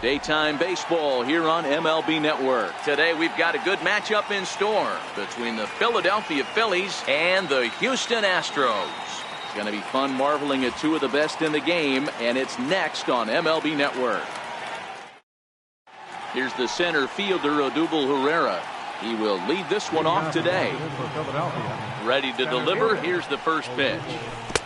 Daytime baseball here on MLB Network. Today we've got a good matchup in store between the Philadelphia Phillies and the Houston Astros. It's going to be fun marveling at two of the best in the game, and it's next on MLB Network. Here's the center fielder, Odubel Herrera. He will lead this one off today. Ready to deliver. Here's the first pitch.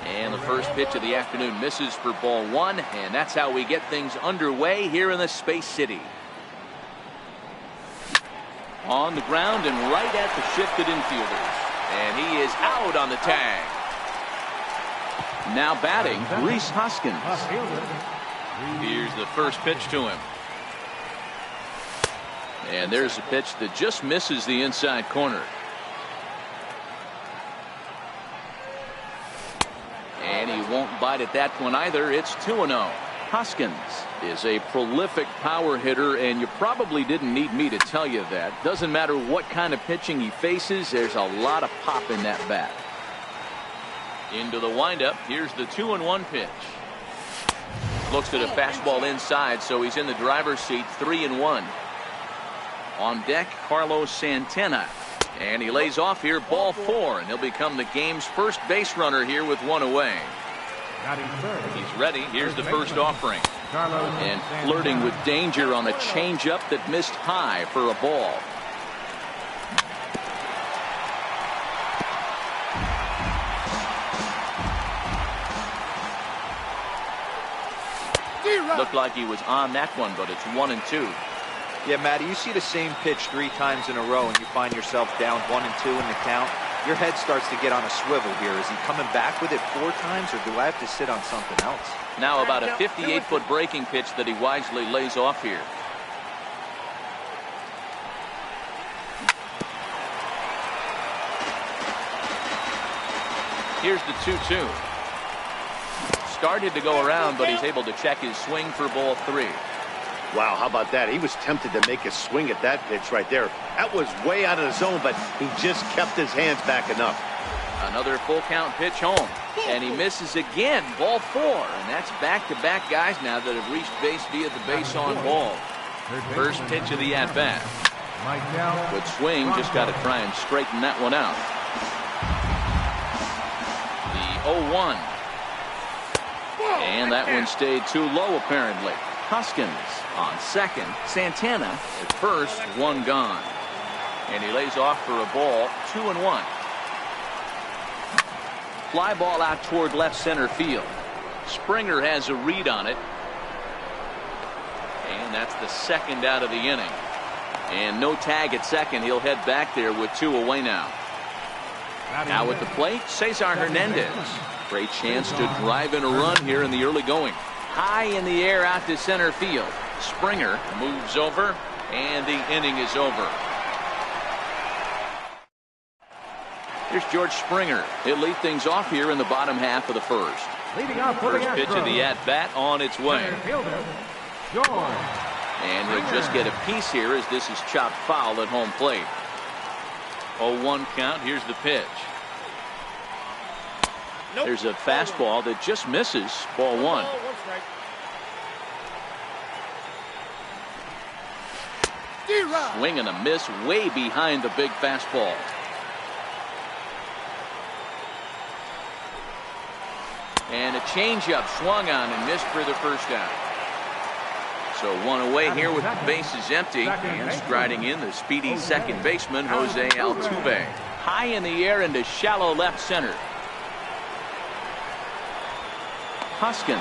And the first pitch of the afternoon misses for ball one, and that's how we get things underway here in the Space City. On the ground and right at the shifted infielders. And he is out on the tag. Now batting, Rhys Hoskins. Here's the first pitch to him. And there's a pitch that just misses the inside corner. And he won't bite at that one either. It's 2-0. Hoskins is a prolific power hitter, and you probably didn't need me to tell you that. Doesn't matter what kind of pitching he faces, there's a lot of pop in that bat. Into the windup. Here's the 2-1 pitch. Looks at a fastball inside, so he's in the driver's seat. 3-1. On deck, Carlos Santana. And he lays off here, ball four, and he'll become the game's first base runner here with one away. He's ready. Here's the first offering. And flirting with danger on a changeup that missed high for a ball. Looked like he was on that one, but it's 1-2. Yeah, Matty, you see the same pitch 3 times in a row and you find yourself down 1-2 in the count. Your head starts to get on a swivel here. Is he coming back with it 4 times, or do I have to sit on something else? Now about a 58-foot breaking pitch that he wisely lays off here. Here's the 2-2. Started to go around, but he's able to check his swing for ball 3. Wow, how about that? He was tempted to make a swing at that pitch right there. That was way out of the zone, but he just kept his hands back enough. Another full count pitch home. And he misses again. Ball 4. And that's back-to-back guys now that have reached base via the base on ball. First pitch of the at-bat. Good swing. Just got to try and straighten that one out. The 0-1. And that one stayed too low apparently. Hoskins on second. Santana at first. One gone. And he lays off for a ball. 2-1. Fly ball out toward left center field. Springer has a read on it. And that's the second out of the inning. And no tag at second. He'll head back there with 2 away now. Now at the plate, Cesar Hernandez. Great chance to drive in a run here in the early going. High in the air out to center field. Springer moves over, and the inning is over. Here's George Springer. He'll lead things off here in the bottom half of the first. First pitch of the at-bat on its way. And he'll just get a piece here as this is chopped foul at home plate. 0-1 count. Here's the pitch. There's a fastball that just misses. Ball 1. Swing and a miss way behind the big fastball. And a changeup swung on and missed for the first out. So one away here with the bases empty. And striding in the speedy second baseman, Jose Altuve. High in the air into shallow left center. Hoskins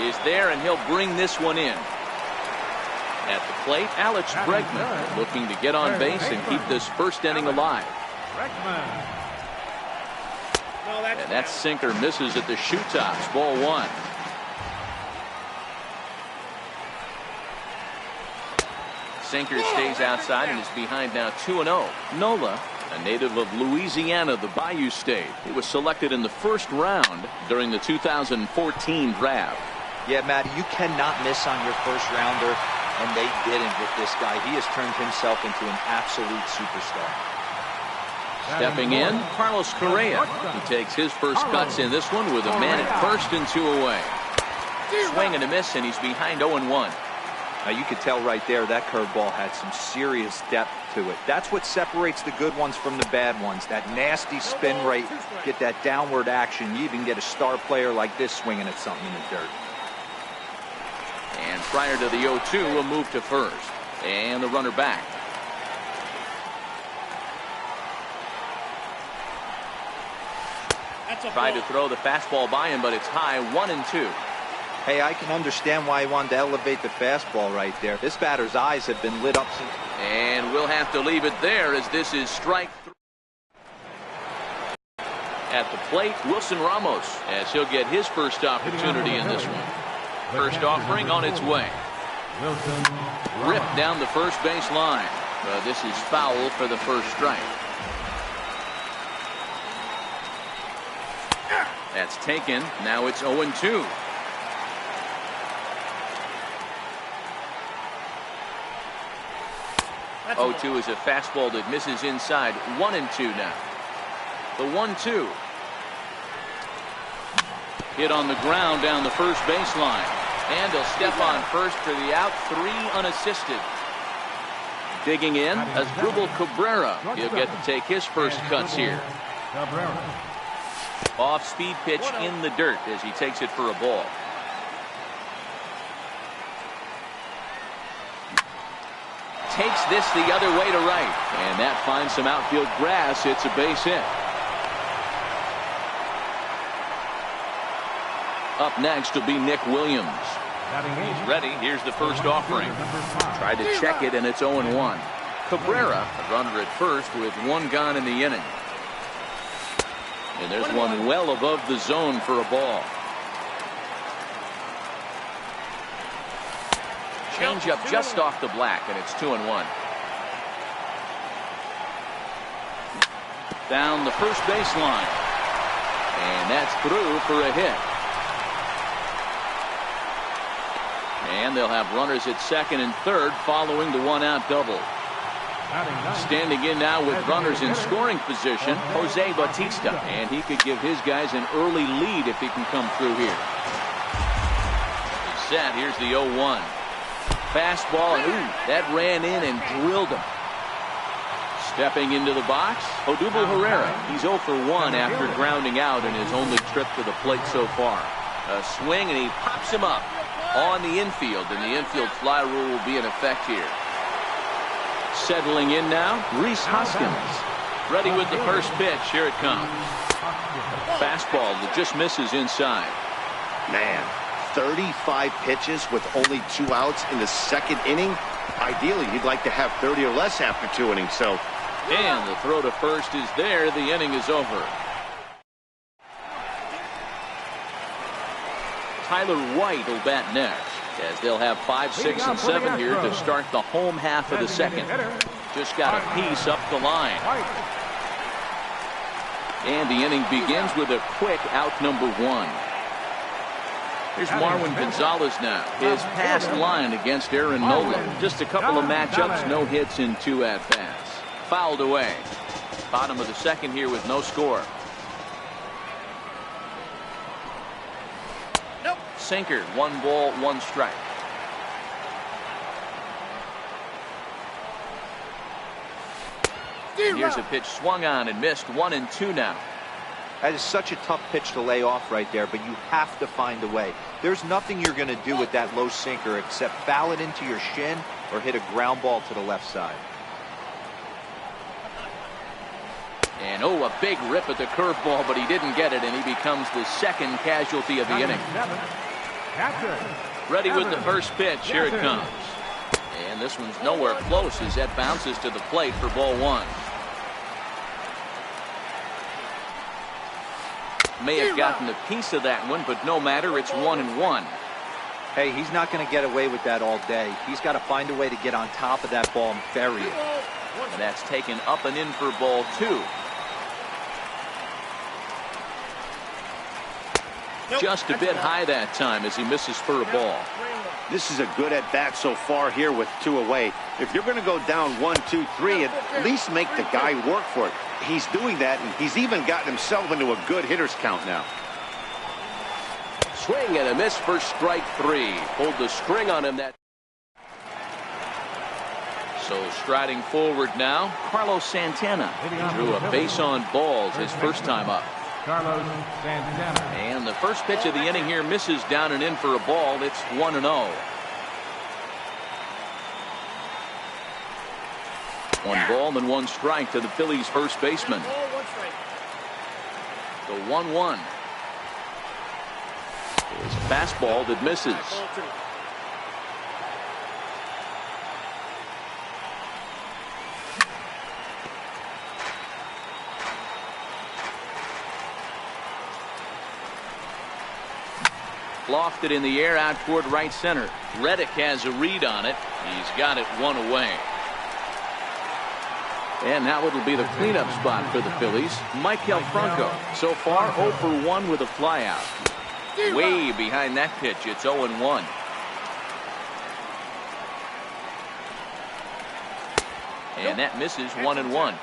is there, and he'll bring this one in. At the plate, Alex Bregman looking to get on base and keep this first inning alive. And that sinker misses at the shoe tops. Ball 1. Sinker stays outside and is behind now 2-0. Nola, a native of Louisiana, the Bayou State. He was selected in the first round during the 2014 draft. Yeah, Matty, you cannot miss on your first rounder, and they didn't with this guy. He has turned himself into an absolute superstar. Stepping in, Carlos Correa. He takes his first cuts in this one with a man at first and 2 away. Swing and a miss, and he's behind 0-1. Now you could tell right there that curveball had some serious depth to it. That's what separates the good ones from the bad ones. That nasty spin rate, get that downward action. You even get a star player like this swinging at something in the dirt. And prior to the 0-2, a move to first. And the runner back. Tried to throw the fastball by him, but it's high, 1-2. Hey, I can understand why he wanted to elevate the fastball right there. This batter's eyes have been lit up since. And we'll have to leave it there as this is strike 3. At the plate, Wilson Ramos, as he'll get his first opportunity in this one. First offering on its way. Ripped down the first base line. This is foul for the first strike. That's taken. Now it's 0-2. 0-2 is a fastball that misses inside. 1-2 now. The 1-2. Hit on the ground down the first baseline. And he'll step on first for the out. 3 unassisted. Digging in, Asdrubal Cabrera. He'll get to take his first cuts here. Off-speed pitch in the dirt as he takes it for a ball. Takes this the other way to right. And that finds some outfield grass. It's a base hit. Up next will be Nick Williams. He's ready. Here's the first offering. Tried to check it, and it's 0-1. Cabrera, a runner at first with 1 gone in the inning. And there's one well above the zone for a ball. Changeup just off the black, and it's 2-1. Down the first baseline. And that's through for a hit. And they'll have runners at second and third following the 1-out double. Standing in now with runners in scoring position, Jose Bautista. And he could give his guys an early lead if he can come through here. He's set. Here's the 0-1. Fastball, and ooh, that ran in and drilled him. Stepping into the box, Odubel Herrera. He's 0 for 1 after grounding out in his only trip to the plate so far. A swing, and he pops him up on the infield, and the infield fly rule will be in effect here. Settling in now, Rhys Hoskins. Ready with the first pitch. Here it comes. Fastball that just misses inside. Man, 35 pitches with only 2 outs in the second inning. Ideally, you'd like to have 30 or less after 2 innings. So, and the throw to first is there. The inning is over. Tyler White will bat next, as they'll have 5, 6, and 7 here to start the home half of the second. Just got a piece up the line. And the inning begins with a quick out number 1. Here's Marwin Gonzalez now. His past line against Aaron Nola. Just a couple of matchups, no hits in 2 at-bats. Fouled away. Bottom of the second here with no score. Sinker, 1 ball, 1 strike. Here's a pitch swung on and missed. 1-2 now. That is such a tough pitch to lay off right there, but you have to find a way. There's nothing you're going to do with that low sinker except foul it into your shin or hit a ground ball to the left side. And oh, a big rip at the curveball, but he didn't get it, and he becomes the second casualty of the inning. Ready with the first pitch. Here it comes. And this one's nowhere close as that bounces to the plate for ball 1. May have gotten a piece of that one, but no matter, it's 1-1. Hey, he's not going to get away with that all day. He's got to find a way to get on top of that ball and bury it. And that's taken up and in for ball 2. Just a bit high that time as he misses for a ball. this is a good at-bat so far here with 2 away. If you're going to go down 1, 2, 3, at least make the guy work for it. He's doing that, and he's even gotten himself into a good hitter's count now. Swing and a miss for strike 3. Pulled the string on him. That So striding forward now, Carlos Santana drew a base on balls his first time up. Carlos Santana. And the first pitch of the inning here misses down and in for a ball. It's 1-0. One ball and one strike to the Phillies first baseman. The 1-1. His fastball that misses. Lofted in the air out toward right center. Reddick has a read on it. He's got it one away. And now it'll be the cleanup spot for the Phillies. Maikel Franco so far 0 for 1 with a flyout. Way behind that pitch. It's 0-1. And that misses 1-1.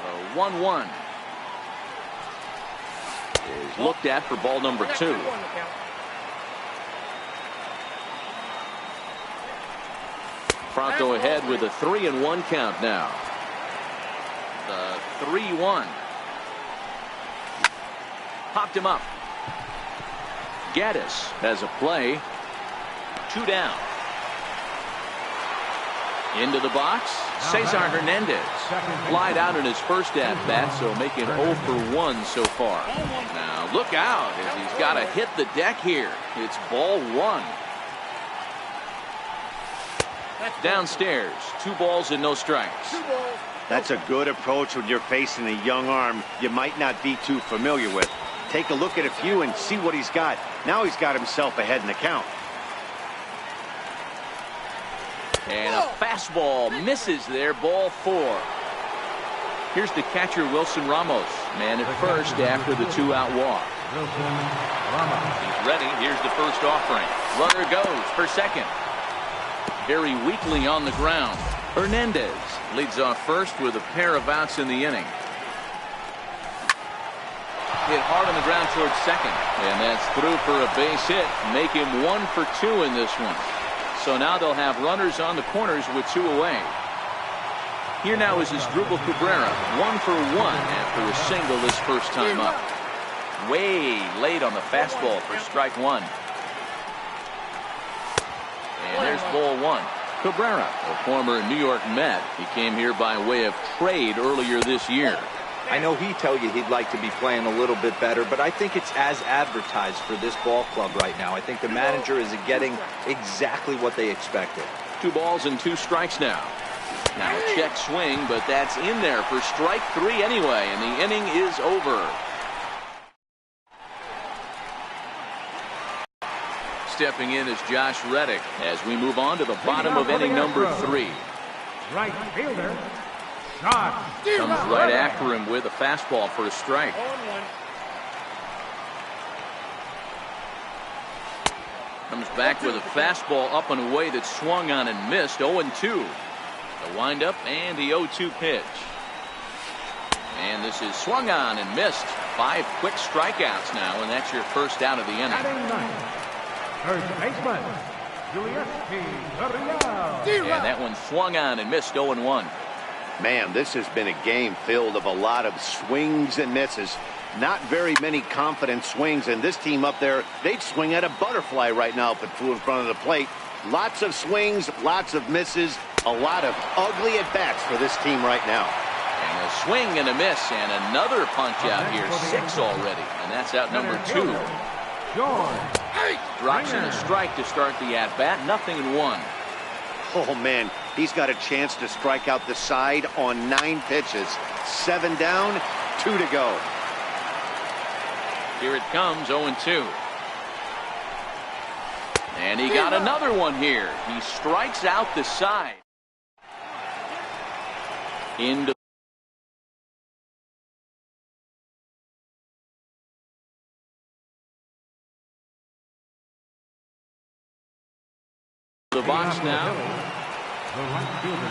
The 1-1 is looked at for ball number 2. Franco ahead with a 3-1 count now. The 3-1. Popped him up. Gaddis has a play. 2 down. Into the box, Cesar Hernandez. Flied out in his first at-bat, so making 0 for 1 so far. Now look out as he's got to hit the deck here. It's ball 1. Downstairs, 2 balls and no strikes. That's a good approach when you're facing a young arm you might not be too familiar with. Take a look at a few and see what he's got. Now he's got himself ahead in the count. And a fastball misses there, ball 4. Here's the catcher, Wilson Ramos. Man at first after the 2-out walk. He's ready. Here's the first offering. Runner goes for second. Very weakly on the ground. Hernandez leads off first with a pair of outs in the inning. Hit hard on the ground towards second. And that's through for a base hit. Make him 1 for 2 in this one. So now they'll have runners on the corners with 2 away. Here now is Asdrubal Cabrera, 1 for 1 after a single his first time up. Way late on the fastball for strike 1. And there's ball 1. Cabrera, a former New York Met, he came here by way of trade earlier this year. I know he'd tell you he'd like to be playing a little bit better, but I think it's as advertised for this ball club right now. I think the manager is getting exactly what they expected. 2 balls and 2 strikes now. Now a check swing, but that's in there for strike 3 anyway, and the inning is over. Stepping in is Josh Reddick as we move on to the bottom of inning number 3. Right fielder. Comes right after him with a fastball for a strike. Comes back with a fastball up and away that swung on and missed. 0-2. The windup and the 0-2 pitch. And this is swung on and missed. 5 quick strikeouts now, and that's your first out of the inning. First baseman, and that one swung on and missed. 0-1. Man, this has been a game filled of a lot of swings and misses. Not very many confident swings, and this team up there, they'd swing at a butterfly right now if it flew in front of the plate. Lots of swings, lots of misses, a lot of ugly at-bats for this team right now. And a swing and a miss, and another punch out here. 6 already, and that's out number 2. Drops in a strike to start the at-bat. 0-1. Oh, man, he's got a chance to strike out the side on 9 pitches. 7 down, 2 to go. Here it comes, 0-2. And he got another one here. He strikes out the side. Into the box now.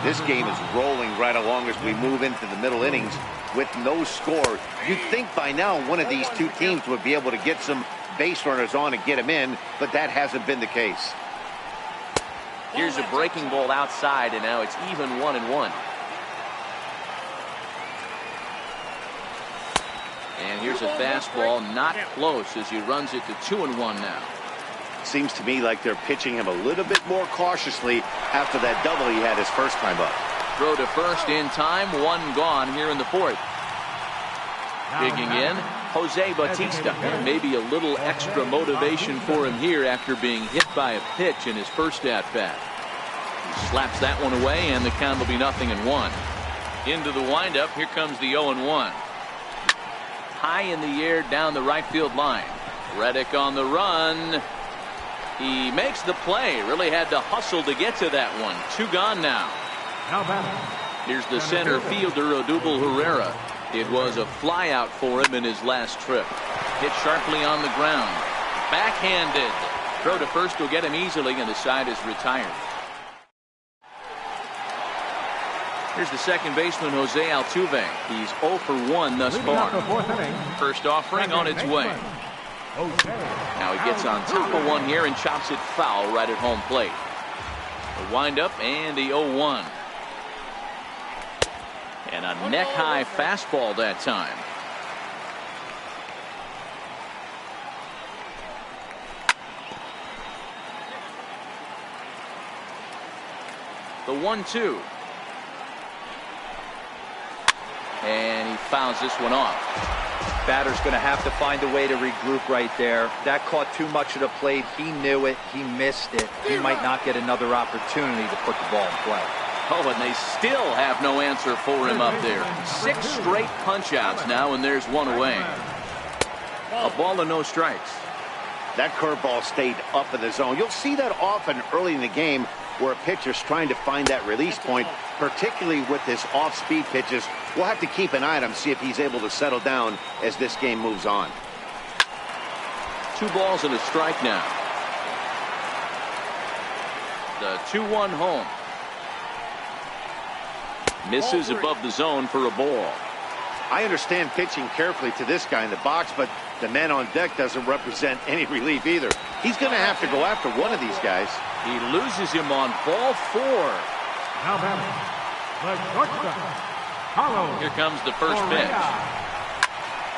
This game is rolling right along as we move into the middle innings with no score. You'd think by now one of these 2 teams would be able to get some base runners on and get them in, but that hasn't been the case. Here's a breaking ball outside, and now it's even 1-1. And here's a fastball, not close, as he runs it to 2-1 now. Seems to me like they're pitching him a little bit more cautiously after that double he had his first time up. Throw to first in time, one gone here in the fourth. Digging in, Jose Bautista. Maybe a little extra motivation for him here after being hit by a pitch in his first at-bat. He slaps that one away, and the count will be 0-1. Into the windup, here comes the 0-1. High in the air down the right field line. Reddick on the run. He makes the play. Really had to hustle to get to that one. Two gone now. Here's the center fielder, Odubel Herrera. It was a flyout for him in his last trip. Hit sharply on the ground. Backhanded. Throw to first will get him easily, and the side is retired. Here's the second baseman, Jose Altuve. He's 0 for 1 thus far. First offering on its way. Now he gets on top of one here and chops it foul right at home plate. The windup and the 0-1. And a neck-high fastball that time. The 1-2. And he fouls this one off. Batter's going to have to find a way to regroup right there. That caught too much of the plate. He knew it. He missed it. He might not get another opportunity to put the ball in play. Oh, and they still have no answer for him up there. 6 straight punch-outs now, and there's one away. A ball and no strikes. That curveball stayed up in the zone. You'll see that often early in the game where a pitcher's trying to find that release point, particularly with his off-speed pitches. We'll have to keep an eye on him, see if he's able to settle down as this game moves on. 2 balls and a strike now. The 2-1 home. Misses above the zone for a ball. I understand pitching carefully to this guy in the box, but the man on deck doesn't represent any relief either. He's going to have to go after one of these guys. He loses him on ball 4. Now batting, the shortstop, Carlos. Here comes the first pitch.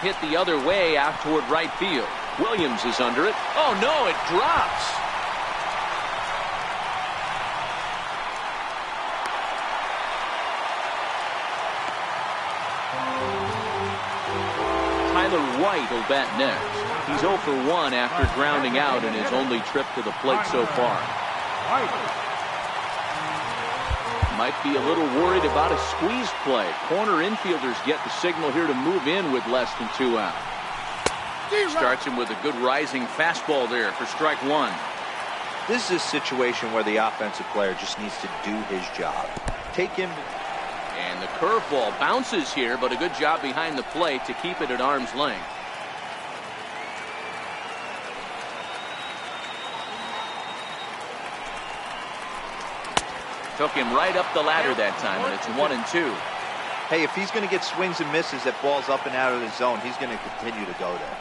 Hit the other way out toward right field. Williams is under it. Oh no, it drops. Tyler White will bat next. He's 0 for 1 after grounding out in his only trip to the plate so far. Might be a little worried about a squeeze play. Corner infielders get the signal here to move in with less than 2 out. Starts him with a good rising fastball there for strike 1. This is a situation where the offensive player just needs to do his job. Take him. And the curveball bounces here, but a good job behind the plate to keep it at arm's length. Took him right up the ladder that time, and it's 1-2. Hey, if he's going to get swings and misses that balls up and out of the zone, he's going to continue to go there.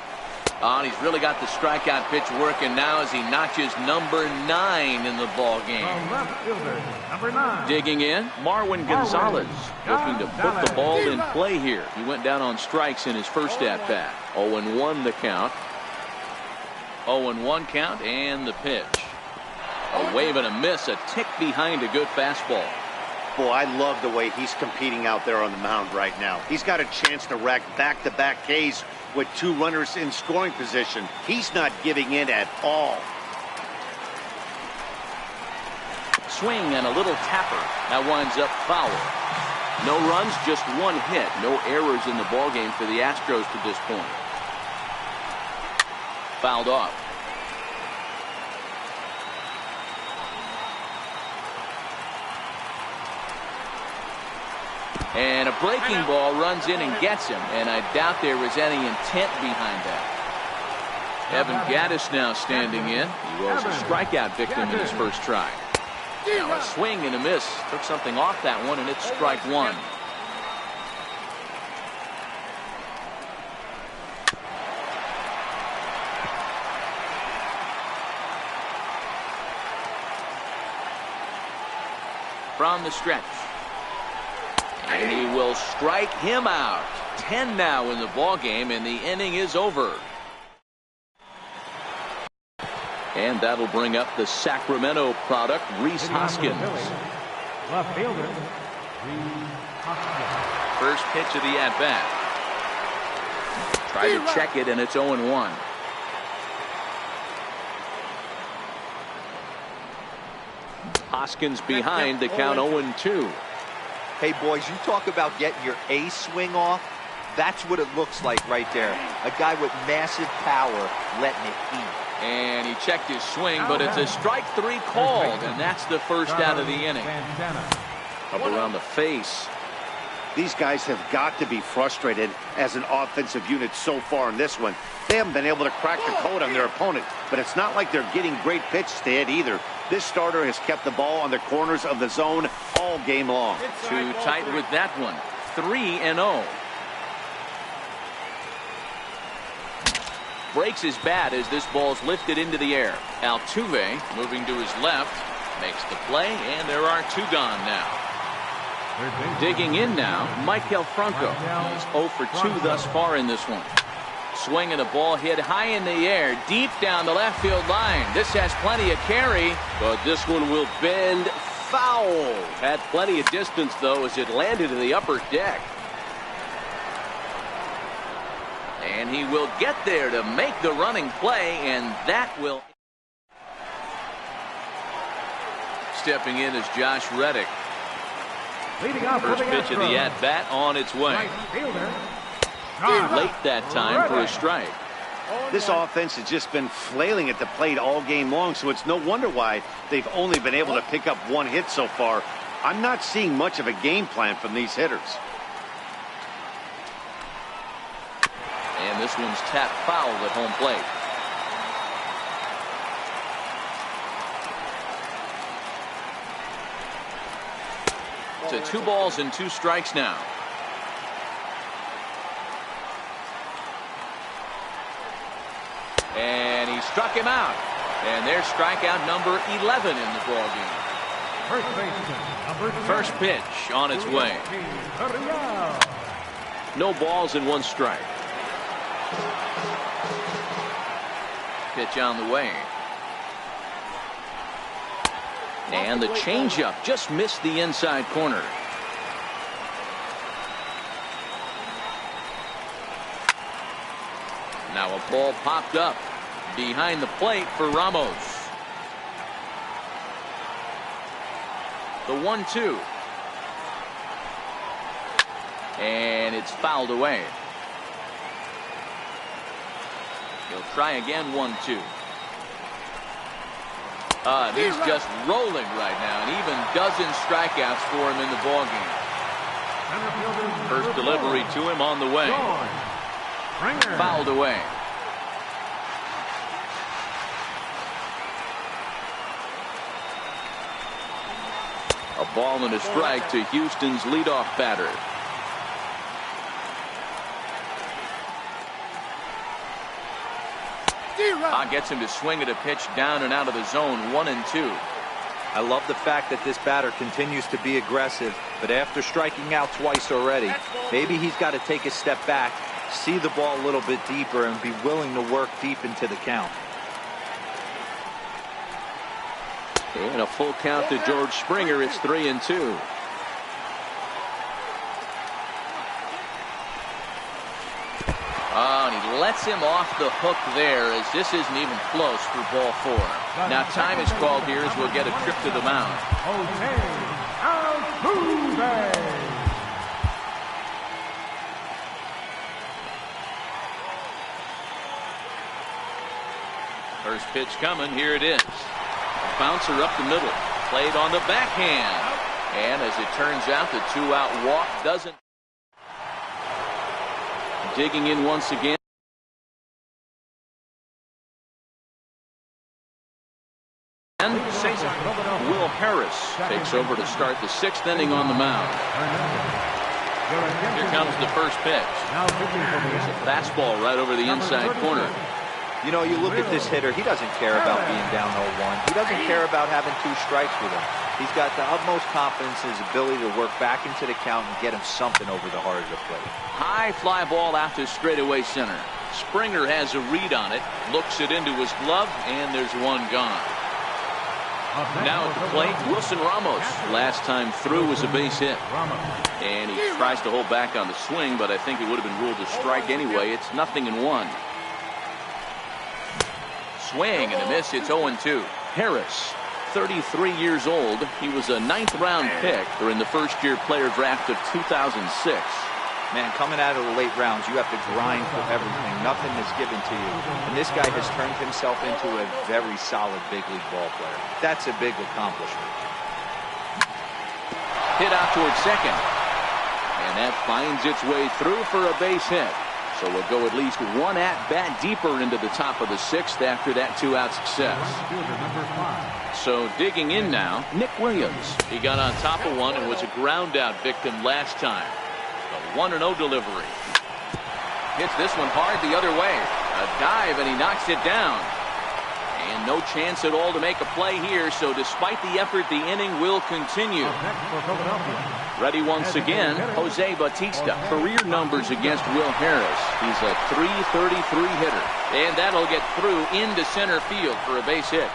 And he's really got the strikeout pitch working now as he notches number 9 in the ball game. Left fielder, number 9. Digging in, Marwin Gonzalez looking to put the ball in play here. He went down on strikes in his first at-bat. 0-1 the count. 0-1 count and the pitch. A wave and a miss, a tick behind a good fastball. Boy, I love the way he's competing out there on the mound right now. He's got a chance to rack back-to-back Ks with 2 runners in scoring position. He's not giving in at all. Swing and a little tapper. That winds up foul. No runs, just 1 hit. No errors in the ballgame for the Astros to this point. Fouled off. And a breaking ball runs in and gets him, and I doubt there was any intent behind that. Evan Gattis now standing in. He was a strikeout victim in his first try. Now a swing and a miss. Took something off that one, and it's strike 1. from the stretch. And he will strike him out. 10 now in the ball game, and the inning is over. And that'll bring up the Sacramento product, Rhys Hoskins. Left fielder, Rhys Hoskins. First pitch of the at-bat. Try to check it, and it's 0-1. Hoskins behind the count 0-2. Hey, boys, you talk about getting your A swing off. That's what it looks like right there. A guy with massive power letting it eat. And he checked his swing, but it's a strike 3 called, and that's the first out of the inning. Up around the face. These guys have got to be frustrated as an offensive unit so far in this one. They haven't been able to crack the code on their opponent, but it's not like they're getting great pitches to hit either. This starter has kept the ball on the corners of the zone all game long. Too tight with that one. 3-0. Breaks his bat as this ball's lifted into the air. Altuve moving to his left. Makes the play, and there are 2 gone now. Digging in now, Maikel Franco. He's 0 for 2 thus far in this one. Swinging a ball hit high in the air, deep down the left field line. This has plenty of carry, but this one will bend foul. Had plenty of distance, though, as it landed in the upper deck. And he will get there to make the running play, and that will... Stepping in is Josh Reddick. First pitch of the at-bat on its way. Late that time for a strike. This offense has just been flailing at the plate all game long, so it's no wonder why they've only been able to pick up 1 hit so far. I'm not seeing much of a game plan from these hitters. And this one's tapped foul at home plate. To 2 balls and 2 strikes now. And he struck him out. And there's strikeout number 11 in the ball game. First pitch on its way. No balls and 1 strike. Pitch on the way. And the changeup just missed the inside corner. Now a ball popped up behind the plate for Ramos. The 1-2. And it's fouled away. He'll try again. 1-2. He's just rolling right now, and even dozen strikeouts for him in the ballgame. First delivery to him on the way. Fouled away. A ball and a strike to Houston's leadoff batter. Gets him to swing at a pitch down and out of the zone. 1-2. I love the fact that this batter continues to be aggressive, but after striking out twice already, maybe he's got to take a step back, see the ball a little bit deeper, and be willing to work deep into the count. And a full count to George Springer. It's 3-2. And he lets him off the hook there, as this isn't even close for ball 4. Now time is called here as we'll get a trip to the mound. First pitch coming. Here it is. A bouncer up the middle. Played on the backhand. And as it turns out, the 2-out walk doesn't. Digging in once again. And Will Harris takes over to start the 6th inning on the mound. Here comes the first pitch. There's a fastball right over the inside corner. You know, you look at this hitter, he doesn't care about being down 0-1. He doesn't care about having 2 strikes with him. He's got the utmost confidence in his ability to work back into the count and get him something over the heart of the plate. High fly ball out to straightaway center. Springer has a read on it, looks it into his glove, and there's one gone. Now at the plate, Wilson Ramos. Last time through was a base hit. And he tries to hold back on the swing, but I think it would have been ruled a strike anyway. It's 0-1. Swing and a miss. It's 0-2. Harris, 33 years old. He was a 9th-round pick during the first-year player draft of 2006. Man, coming out of the late rounds, you have to grind for everything. Nothing is given to you. And this guy has turned himself into a very solid big league ball player. That's a big accomplishment. Hit out towards second. And that finds its way through for a base hit. So we'll go at least one at-bat deeper into the top of the 6th after that 2-out success. So digging in now, Nick Williams. He got on top of one and was a ground-out victim last time. The 1-0 delivery. Hits this one hard the other way. A dive, and he knocks it down. And no chance at all to make a play here, so despite the effort, the inning will continue. Ready once again, Jose Bautista. Career numbers against Will Harris. He's a .333 hitter. And that'll get through into center field for a base hit.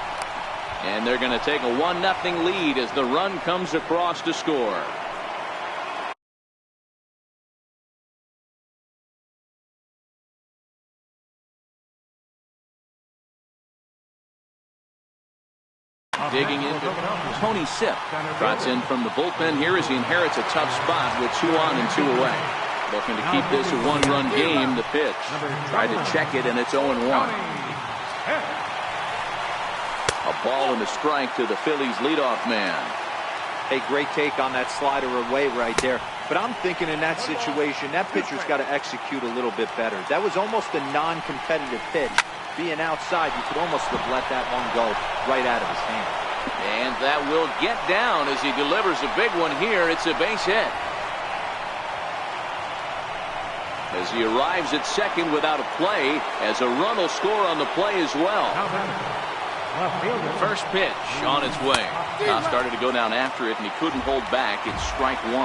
And they're going to take a 1-0 lead as the run comes across to score. Digging into Tony Sipp. Trots in from the bullpen here as he inherits a tough spot with 2 on and 2 away. Looking to keep this a 1-run game. The pitch. Tried to check it, and it's 0-1. A ball and a strike to the Phillies leadoff man. A great take on that slider away right there. But I'm thinking in that situation, that pitcher's got to execute a little bit better. That was almost a non-competitive pitch. Being outside, you could almost have let that one go right out of his hand. And that will get down as he delivers a big one here. It's a base hit. As he arrives at second without a play, as a run will score on the play as well. First pitch on its way. Now started to go down after it, and he couldn't hold back. It's strike 1.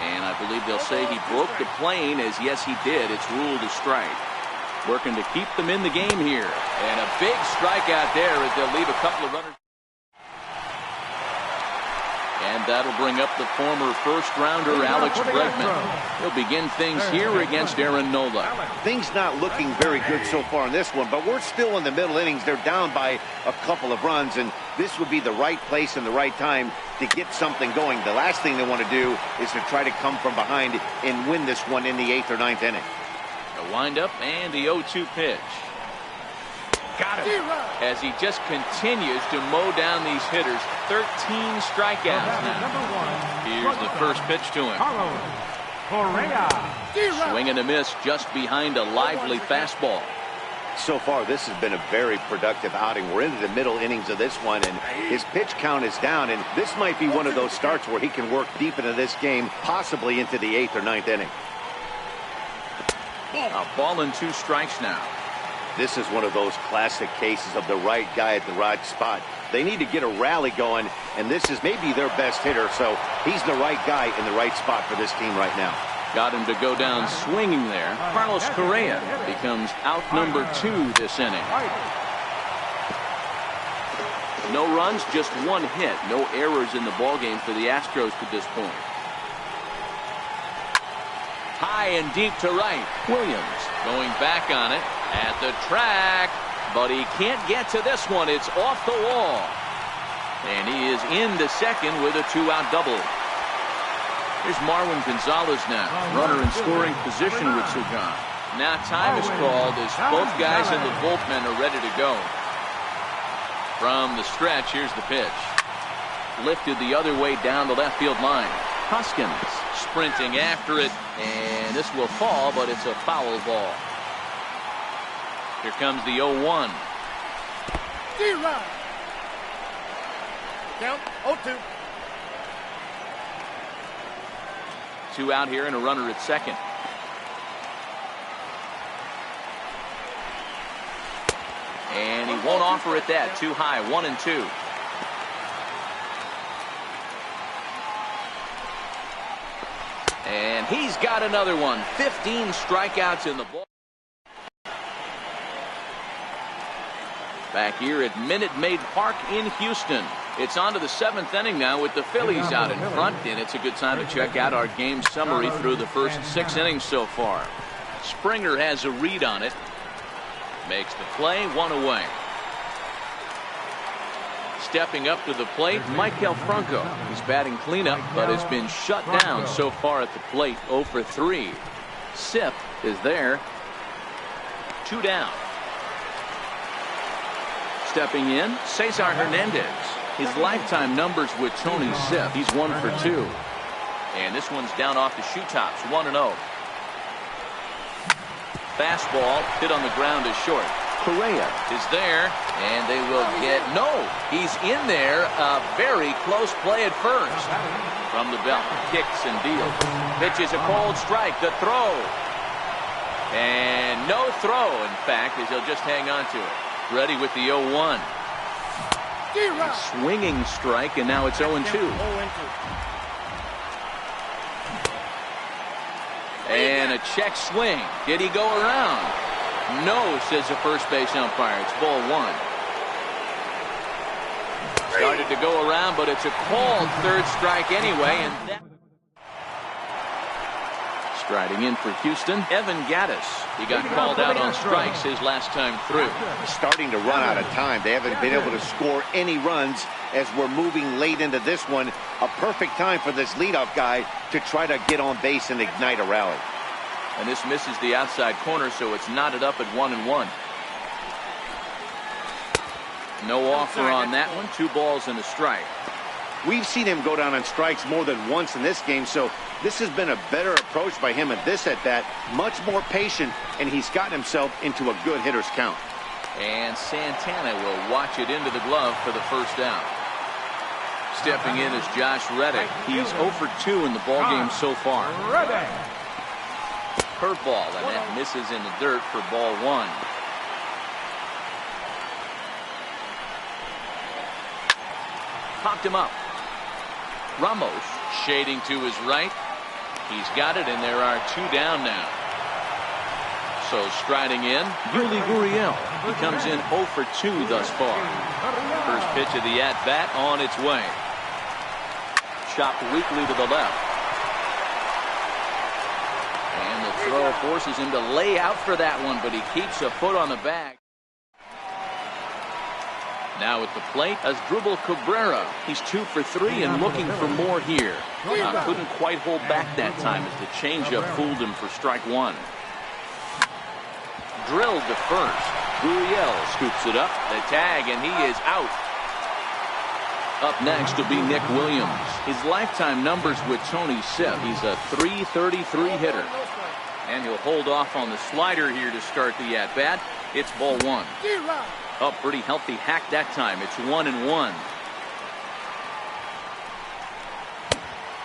And I believe they'll say he broke the plane, as yes, he did. It's ruled a strike. Working to keep them in the game here. And a big strikeout there as they'll leave a couple of runners. And that'll bring up the former first-rounder Alex Bregman. He'll begin things here against Aaron Nola. Things not looking very good so far in this one, but we're still in the middle innings. They're down by a couple of runs, and this would be the right place and the right time to get something going. The last thing they want to do is to try to come from behind and win this one in the 8th or 9th inning. The windup and the 0-2 pitch. Got it. As he just continues to mow down these hitters. 13 strikeouts now. Here's the first pitch to him. Swing and a miss just behind a lively fastball. So far, this has been a very productive outing. We're into the middle innings of this one, and his pitch count is down, and this might be one of those starts where he can work deep into this game, possibly into the 8th or 9th inning. A ball and 2 strikes now. This is one of those classic cases of the right guy at the right spot. They need to get a rally going, and this is maybe their best hitter, so he's the right guy in the right spot for this team right now. Got him to go down swinging there. Carlos Correa becomes out number 2 this inning. No runs, just 1 hit. No errors in the ballgame for the Astros to this point. High and deep to right. Williams going back on it at the track, but he can't get to this one. It's off the wall. And he is into second with a 2-out double. Here's Marwin Gonzalez now. Runner in scoring position with 2 gone. Now time is called as both guys in the bullpen are ready to go. From the stretch, here's the pitch. Lifted the other way down the left field line. Hoskins sprinting after it, and this will fall, but it's a foul ball. Here comes the 0-1. Count 0-2. 2 out here and a runner at second. Won't offer it that. Too high. 1-2. And he's got another one. 15 strikeouts in the ball. Back here at Minute Maid Park in Houston. It's on to the 7th inning now with the Phillies out in front, and it's a good time to check out our game summary through the first 6 innings so far. Springer has a read on it. Makes the play, 1 away. Stepping up to the plate, Michael Franco. He's batting cleanup, but has been shut down so far at the plate. 0 for 3. Sip is there. 2 down. Stepping in, Cesar Hernandez. His lifetime numbers with Tony Sip. He's 1 for 2. And this one's down off the shoe tops. 1-0. Fastball hit on the ground is short. Correa is there, and they will get no. He's in there. A very close play at first. From the belt, kicks and deals. Pitches a cold strike. The throw. And no throw, in fact, as he'll just hang on to it. Ready with the 0-1. Swinging strike, and now it's 0-2. And a check swing. Did he go around? No, says the first base umpire. It's ball 1. Started to go around, but it's a called 3rd strike anyway. And that... Striding in for Houston, Evan Gattis. He got called out on strikes his last time through. Starting to run out of time. They haven't been able to score any runs as we're moving late into this one. A perfect time for this leadoff guy to try to get on base and ignite a rally. And this misses the outside corner, so it's knotted up at 1-1. No offer on that one. 2 balls and a strike. We've seen him go down on strikes more than once in this game, so this has been a better approach by him at this at-bat. Much more patient, and he's gotten himself into a good hitter's count. And Santana will watch it into the glove for the first out. Stepping in is Josh Reddick. He's 0 for 2 in the ballgame so far. Curveball, and that misses in the dirt for ball 1. Popped him up. Ramos shading to his right. He's got it, and there are 2 down now. So striding in, Yuli Gurriel. He comes in 0 for 2 thus far. First pitch of the at-bat on its way. Chopped weakly to the left. And the throw forces him to lay out for that one, but he keeps a foot on the bag. Now at the plate, Asdrubal Cabrera. He's 2 for 3 and looking for more here. Couldn't quite hold back that time as the changeup fooled him for strike 1. Drilled to first. Gurriel scoops it up. The tag, and he is out. Up next will be Nick Williams. His lifetime numbers with Tony Sip. He's a .333 hitter. And he'll hold off on the slider here to start the at-bat. It's ball 1. Up pretty healthy hack that time. It's 1-1.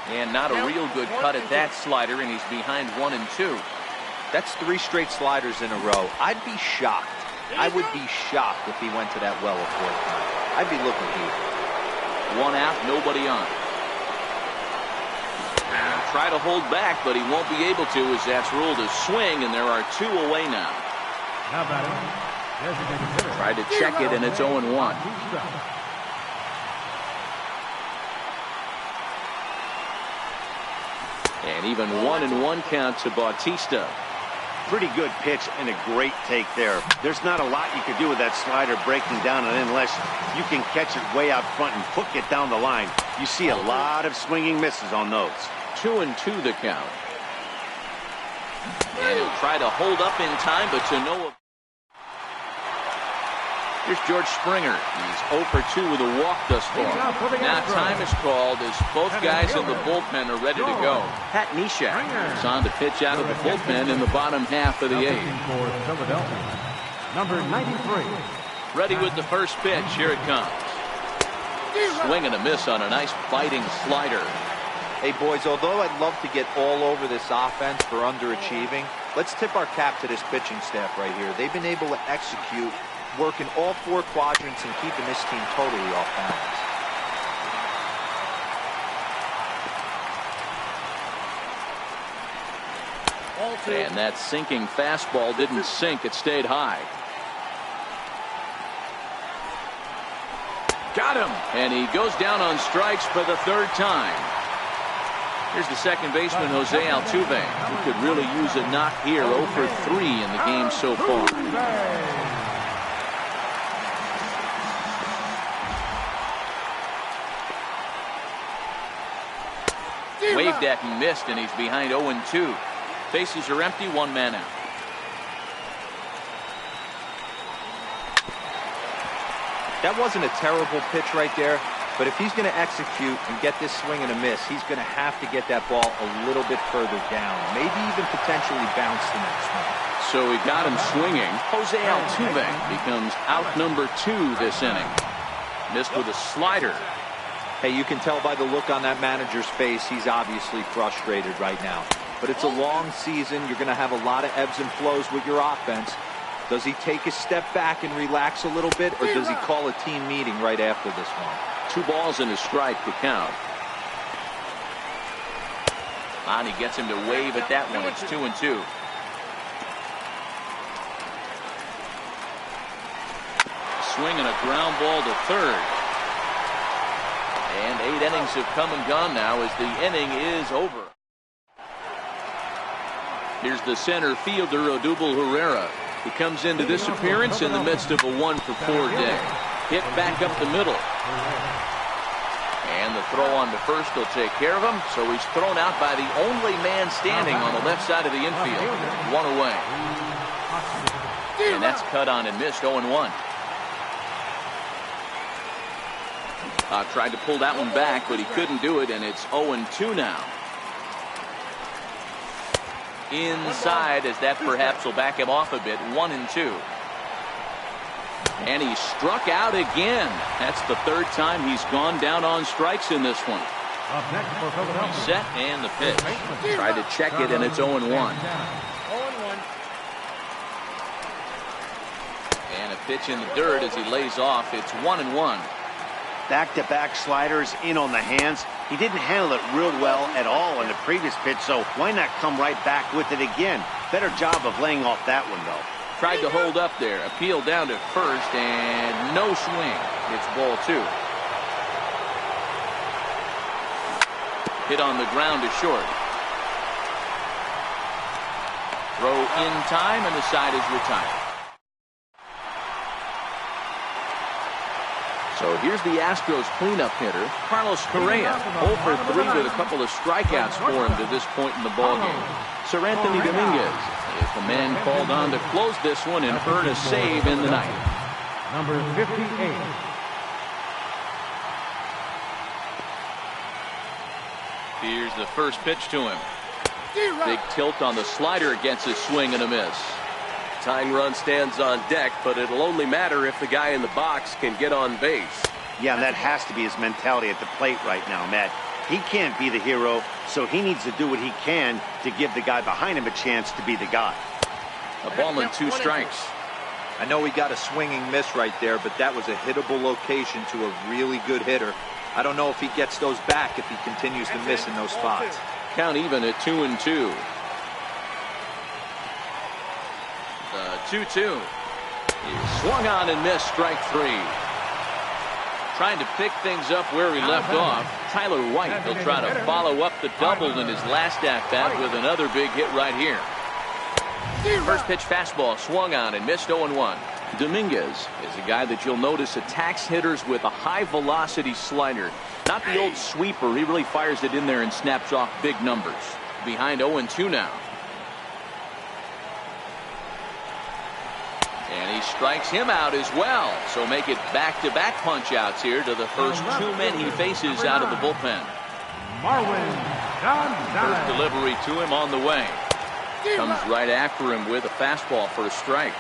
And not a real good cut at that slider, and he's behind 1-2. That's 3 straight sliders in a row. I'd be shocked. I would be shocked if he went to that well a 4th time. I'd be looking here. 1 out, nobody on. Try to hold back, but he won't be able to as that's ruled a swing, and there are 2 away now. Now batting, designated hitter. Tried to check it, and it's 0-1. And even 1-1 count to Bautista. Pretty good pitch and a great take there. There's not a lot you could do with that slider breaking down, and unless you can catch it way out front and hook it down the line, you see a lot of swinging misses on those. 2-2 the count. And he'll try to hold up in time, but to no. Here's George Springer. He's 0 for 2 with a walk thus far. Now time is called as both guys in the bullpen are ready to go. Pat Neshek is on to pitch out of the bullpen in the bottom half of the 8th. For Philadelphia, number 93. Ready with the first pitch. Here it comes. Swing and a miss on a nice biting slider. Hey, boys, although I'd love to get all over this offense for underachieving, let's tip our cap to this pitching staff right here. They've been able to execute working all 4 quadrants and keeping this team totally off balance. And that sinking fastball didn't sink. It stayed high. Got him. And he goes down on strikes for the 3rd time. Here's the second baseman, Jose Altuve, who could really use a knock here. 0 for 3 in the game so far. Waved at and missed, and he's behind 0-2. Bases are empty, 1 man out. That wasn't a terrible pitch right there, but if he's going to execute and get this swing and a miss, he's going to have to get that ball a little bit further down, maybe even potentially bounce the next one. So he got him swinging. Jose Altuve becomes out number 2 this inning. Missed with a slider. Hey, you can tell by the look on that manager's face, he's obviously frustrated right now. But it's a long season. You're going to have a lot of ebbs and flows with your offense. Does he take a step back and relax a little bit, or does he call a team meeting right after this one? 2 balls and a strike to count. And he gets him to wave at that one. It's 2-2. Swing and a ground ball to third. And 8 innings have come and gone now as the inning is over. Here's the center fielder, Odubel Herrera, who comes into this appearance in the midst of a 1 for 4 day. Hit back up the middle. And the throw on to first will take care of him. So he's thrown out by the only man standing on the left side of the infield. 1 away. And that's cut on and missed. 0-1. Tried to pull that one back, but he couldn't do it, and it's 0-2 now. Inside, as that perhaps will back him off a bit. 1-2. And he struck out again. That's the 3rd time he's gone down on strikes in this one. Set and the pitch. Tried to check it, and it's 0-1. And a pitch in the dirt as he lays off. It's 1-1. Back-to-back sliders in on the hands. He didn't handle it real well at all in the previous pitch, so why not come right back with it again? Better job of laying off that one, though. Tried to hold up there. Appeal down to first, and no swing. It's ball 2. Hit on the ground to short. Throw in time, and the side is retired. So here's the Astros cleanup hitter, Carlos Correa. 0 for 3 with a couple of strikeouts for him to this point in the ballgame. Sir Anthony Dominguez is the man called on to close this one and earn a save in the ninth. Number 58. Here's the first pitch to him. Big tilt on the slider against a swing and a miss. Tying run stands on deck, but it'll only matter if the guy in the box can get on base. Yeah, and that has to be his mentality at the plate right now, Matt. He can't be the hero, so he needs to do what he can to give the guy behind him a chance to be the guy. A ball and 2 strikes. I know he got a swinging miss right there, but that was a hittable location to a really good hitter. I don't know if he gets those back if he continues to miss in those spots. Count even at 2-2. 2-2. He swung on and missed, strike 3. Trying to pick things up where he left off. Tyler White will try to follow up the double in his last at-bat with another big hit right here. First pitch fastball swung on and missed. 0-1. Dominguez is a guy that you'll notice attacks hitters with a high velocity slider. Not the old sweeper. He really fires it in there and snaps off big numbers. Behind 0-2 now. And he strikes him out as well. So make it back-to-back punch-outs here to the first 2 men he faces out of the bullpen. First delivery to him on the way. Comes right after him with a fastball for a strike.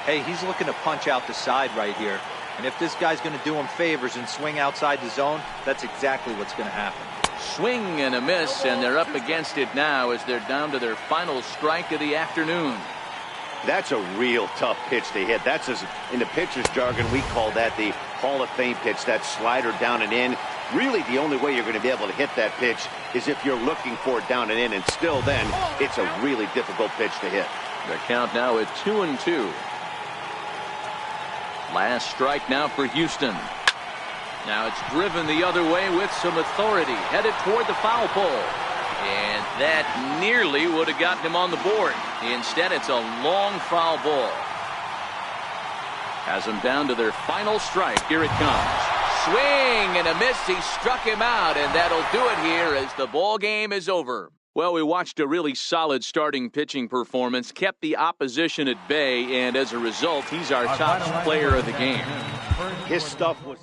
Hey, he's looking to punch out the side right here. And if this guy's going to do him favors and swing outside the zone, that's exactly what's going to happen. Swing and a miss, and they're up against it now as they're down to their final strike of the afternoon. That's a real tough pitch to hit. That's, in the pitcher's jargon, we call that the Hall of Fame pitch, that slider down and in. Really, the only way you're going to be able to hit that pitch is if you're looking for it down and in, and still then, it's a really difficult pitch to hit. The count now at 2-2. Last strike now for Houston. Now it's driven the other way with some authority, headed toward the foul pole. And that nearly would have gotten him on the board. Instead, it's a long foul ball. Has them down to their final strike. Here it comes. Swing and a miss. He struck him out, and that'll do it here as the ball game is over. Well, we watched a really solid starting pitching performance, kept the opposition at bay, and as a result, he's our top player of the game. His stuff was...